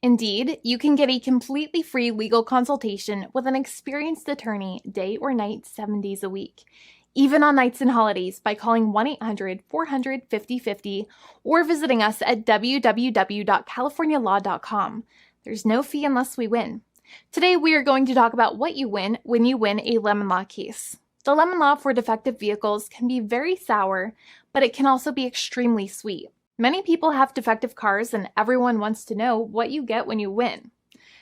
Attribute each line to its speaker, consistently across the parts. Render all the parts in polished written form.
Speaker 1: Indeed, you can get a completely free legal consultation with an experienced attorney day or night, 7 days a week, even on nights and holidays by calling 1-800-400-5050 or visiting us at www.californialaw.com. There's no fee unless we win. Today, we are going to talk about what you win when you win a lemon law case. The lemon law for defective vehicles can be very sour, but it can also be extremely sweet. Many people have defective cars, and everyone wants to know what you get when you win.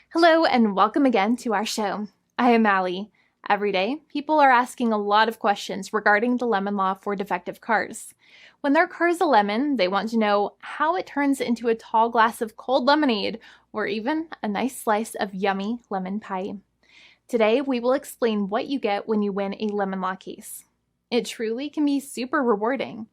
Speaker 1: Hello, and welcome again to our show. I am Allie. Every day, people are asking a lot of questions regarding the lemon law for defective cars. When their car is a lemon, they want to know how it turns into a tall glass of cold lemonade, or even a nice slice of yummy lemon pie. Today, we will explain what you get when you win a lemon law case. It truly can be super rewarding.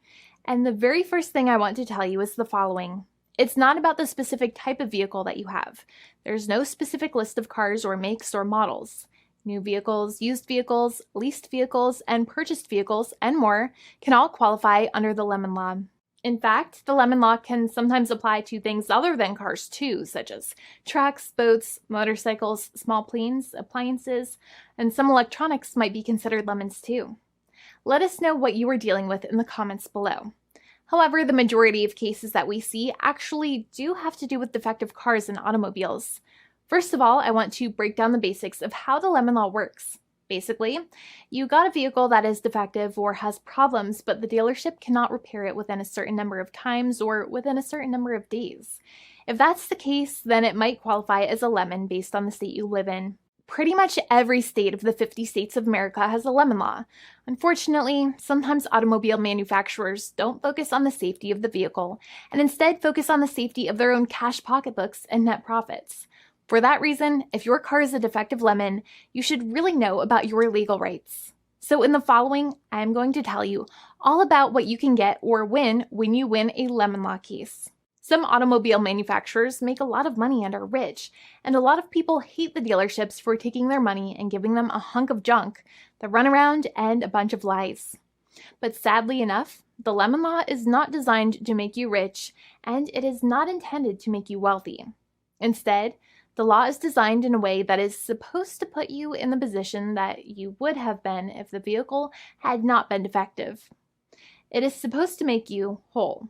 Speaker 1: And the very first thing I want to tell you is the following. It's not about the specific type of vehicle that you have. There's no specific list of cars or makes or models. New vehicles, used vehicles, leased vehicles, and purchased vehicles, and more can all qualify under the lemon law. In fact, the lemon law can sometimes apply to things other than cars too, such as trucks, boats, motorcycles, small planes, appliances, and some electronics might be considered lemons too. Let us know what you are dealing with in the comments below. However, the majority of cases that we see actually do have to do with defective cars and automobiles. First of all, I want to break down the basics of how the lemon law works. Basically, you got a vehicle that is defective or has problems, but the dealership cannot repair it within a certain number of times or within a certain number of days. If that's the case, then it might qualify as a lemon based on the state you live in. Pretty much every state of the 50 states of America has a lemon law. Unfortunately, sometimes automobile manufacturers don't focus on the safety of the vehicle and instead focus on the safety of their own cash pocketbooks and net profits. For that reason, if your car is a defective lemon, you should really know about your legal rights. So in the following, I'm going to tell you all about what you can get or win when you win a lemon law case. Some automobile manufacturers make a lot of money and are rich, and a lot of people hate the dealerships for taking their money and giving them a hunk of junk, the runaround, and a bunch of lies. But sadly enough, the lemon law is not designed to make you rich, and it is not intended to make you wealthy. Instead, the law is designed in a way that is supposed to put you in the position that you would have been if the vehicle had not been defective. It is supposed to make you whole.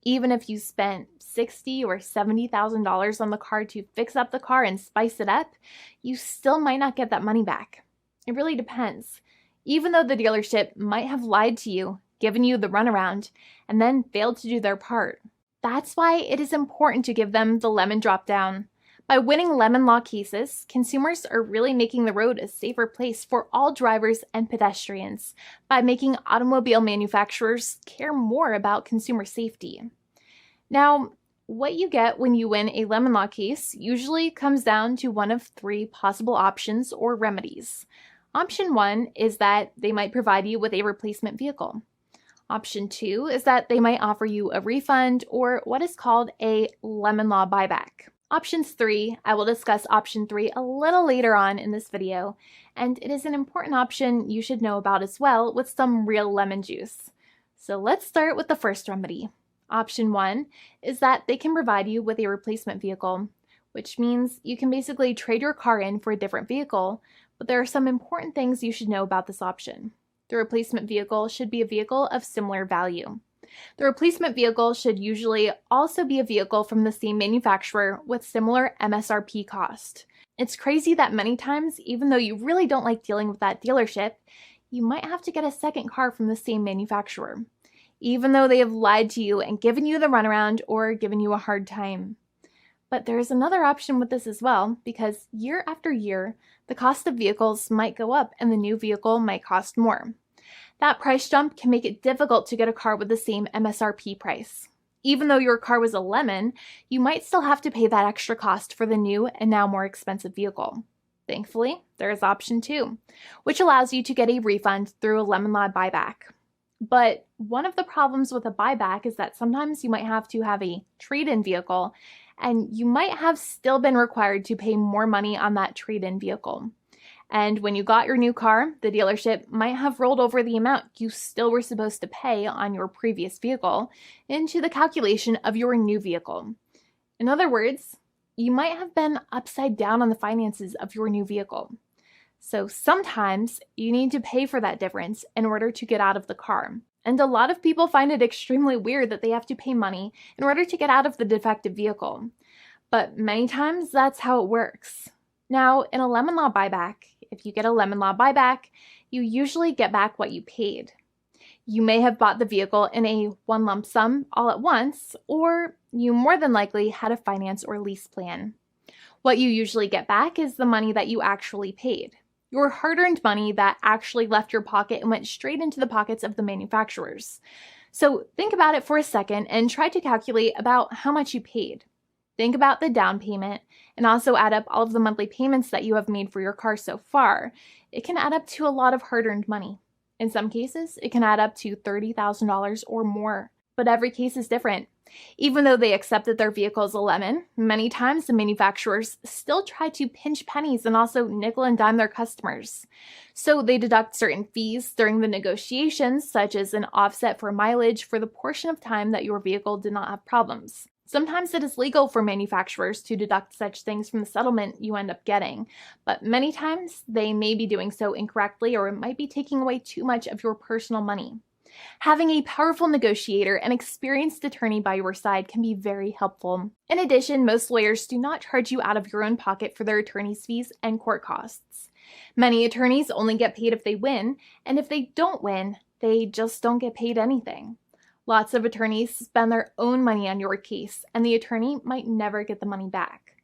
Speaker 1: Even if you spent $60,000 or $70,000 on the car to fix up the car and spice it up, you still might not get that money back. It really depends. Even though the dealership might have lied to you, given you the runaround, and then failed to do their part. That's why it is important to give them the lemon drop down. By winning lemon law cases, consumers are really making the road a safer place for all drivers and pedestrians by making automobile manufacturers care more about consumer safety. Now, what you get when you win a lemon law case usually comes down to one of three possible options or remedies. Option 1 is that they might provide you with a replacement vehicle. Option 2 is that they might offer you a refund or what is called a lemon law buyback. Options 3, I will discuss option 3 a little later on in this video, and it is an important option you should know about as well with some real lemon juice. So let's start with the first remedy. Option 1 is that they can provide you with a replacement vehicle, which means you can basically trade your car in for a different vehicle, but there are some important things you should know about this option. The replacement vehicle should be a vehicle of similar value. The replacement vehicle should usually also be a vehicle from the same manufacturer with similar MSRP cost. It's crazy that many times, even though you really don't like dealing with that dealership, you might have to get a second car from the same manufacturer, even though they have lied to you and given you the runaround or given you a hard time. But there is another option with this as well, because year after year, the cost of vehicles might go up and the new vehicle might cost more. That price jump can make it difficult to get a car with the same MSRP price. Even though your car was a lemon, you might still have to pay that extra cost for the new and now more expensive vehicle. Thankfully, there is option 2, which allows you to get a refund through a lemon law buyback. But one of the problems with a buyback is that sometimes you might have to have a trade-in vehicle, and you might have still been required to pay more money on that trade-in vehicle. And when you got your new car, the dealership might have rolled over the amount you still were supposed to pay on your previous vehicle into the calculation of your new vehicle. In other words, you might have been upside down on the finances of your new vehicle. So sometimes you need to pay for that difference in order to get out of the car. And a lot of people find it extremely weird that they have to pay money in order to get out of the defective vehicle. But many times that's how it works. Now, in a lemon law buyback, if you get a lemon law buyback, you usually get back what you paid. You may have bought the vehicle in a one lump sum all at once, or you more than likely had a finance or lease plan. What you usually get back is the money that you actually paid. Your hard-earned money that actually left your pocket and went straight into the pockets of the manufacturers. So think about it for a second and try to calculate about how much you paid. Think about the down payment and also add up all of the monthly payments that you have made for your car so far. It can add up to a lot of hard-earned money. In some cases, it can add up to $30,000 or more, but every case is different. Even though they accept that their vehicle is a lemon, many times the manufacturers still try to pinch pennies and also nickel and dime their customers. So they deduct certain fees during the negotiations, such as an offset for mileage for the portion of time that your vehicle did not have problems. Sometimes it is legal for manufacturers to deduct such things from the settlement you end up getting, but many times they may be doing so incorrectly or it might be taking away too much of your personal money. Having a powerful negotiator and experienced attorney by your side can be very helpful. In addition, most lawyers do not charge you out of your own pocket for their attorney's fees and court costs. Many attorneys only get paid if they win, and if they don't win, they just don't get paid anything. Lots of attorneys spend their own money on your case, and the attorney might never get the money back.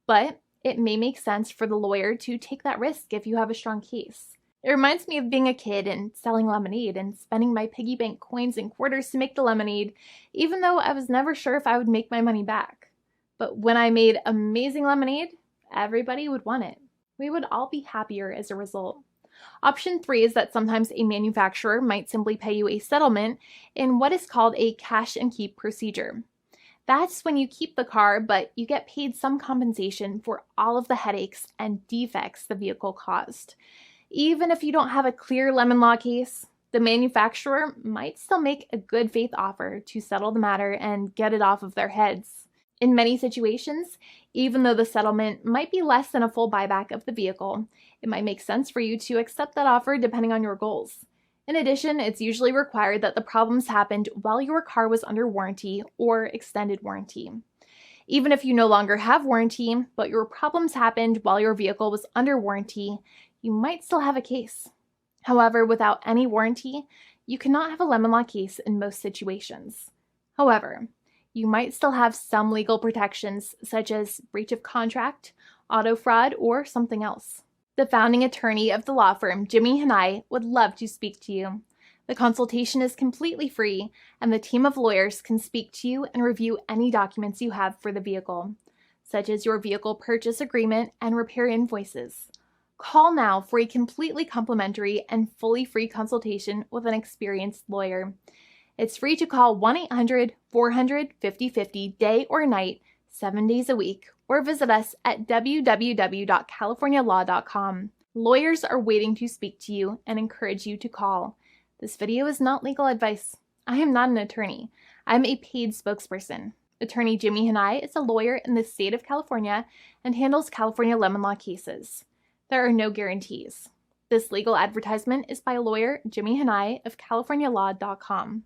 Speaker 1: But it may make sense for the lawyer to take that risk if you have a strong case. It reminds me of being a kid and selling lemonade and spending my piggy bank coins and quarters to make the lemonade, even though I was never sure if I would make my money back. But when I made amazing lemonade, everybody would want it. We would all be happier as a result. Option 3 is that sometimes a manufacturer might simply pay you a settlement in what is called a cash and keep procedure. That's when you keep the car, but you get paid some compensation for all of the headaches and defects the vehicle caused. Even if you don't have a clear lemon law case, the manufacturer might still make a good faith offer to settle the matter and get it off of their heads. In many situations, even though the settlement might be less than a full buyback of the vehicle, it might make sense for you to accept that offer depending on your goals. In addition, it's usually required that the problems happened while your car was under warranty or extended warranty. Even if you no longer have warranty, but your problems happened while your vehicle was under warranty, you might still have a case. However, without any warranty, you cannot have a lemon law case in most situations. However, you might still have some legal protections such as breach of contract, auto fraud, or something else. The founding attorney of the law firm, Jimmy and I, would love to speak to you. The consultation is completely free, and the team of lawyers can speak to you and review any documents you have for the vehicle, such as your vehicle purchase agreement and repair invoices. Call now for a completely complimentary and fully free consultation with an experienced lawyer. It's free to call 1-800-400-5050 day or night, 7 days a week, or visit us at www.californialaw.com. Lawyers are waiting to speak to you and encourage you to call. This video is not legal advice. I am not an attorney. I'm a paid spokesperson. Attorney Jimmy Hanai is a lawyer in the state of California and handles California lemon law cases. There are no guarantees. This legal advertisement is by lawyer Jimmy Hanai of CaliforniaLaw.com.